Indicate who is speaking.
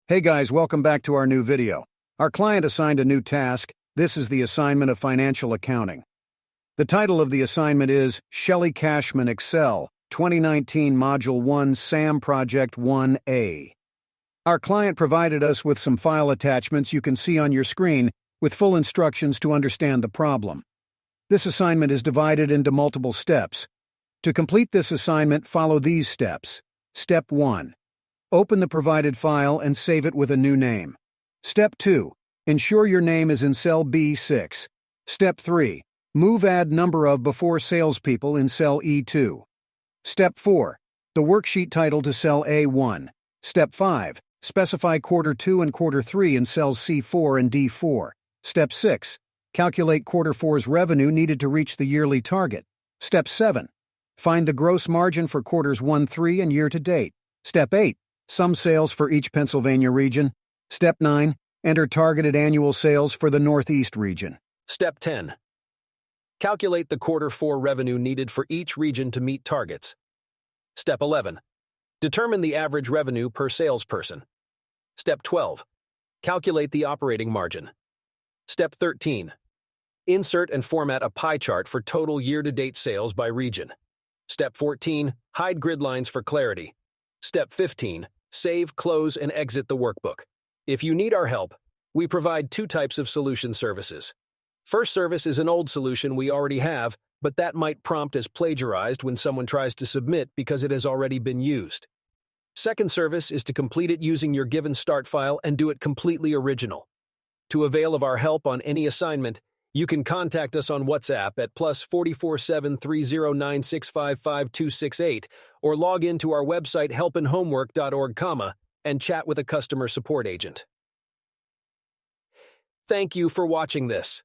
Speaker 1: Hey guys, welcome back to our new video. Our client assigned a new task. This is the assignment of financial accounting. The title of the assignment is Shelly Cashman Excel 2019 Module 1 SAM Project 1A. Our client provided us with some file attachments you can see on your screen with full instructions to understand the problem. This assignment is divided into multiple steps. To complete this assignment, follow these steps. Step 1. Open the provided file and save it with a new name. Step 2. Ensure your name is in cell B6. Step 3. Move add number of before salespeople in cell E2. Step 4. The worksheet title to cell A1. Step 5. Specify quarter 2 and quarter 3 in cells C4 and D4. Step 6. Calculate quarter 4's revenue needed to reach the yearly target. Step 7. Find the gross margin for quarters 1, 3 and year to date. Step 8. Sum sales for each Pennsylvania region. Step 9. Enter targeted annual sales for the Northeast region.
Speaker 2: Step 10. Calculate the quarter 4 revenue needed for each region to meet targets. Step 11. Determine the average revenue per salesperson. Step 12. Calculate the operating margin. Step 13. Insert and format a pie chart for total year-to-date sales by region. Step 14. Hide grid lines for clarity. Step 15. Save, close, and exit the workbook. If you need our help, we provide 2 types of solution services. First service is an old solution we already have, but that might prompt as plagiarized when someone tries to submit because it has already been used. Second service is to complete it using your given start file and do it completely original. To avail of our help on any assignment, you can contact us on WhatsApp at +44 7309 655 268 or log in to our website helpinhomework.org, and chat with a customer support agent. Thank you for watching this.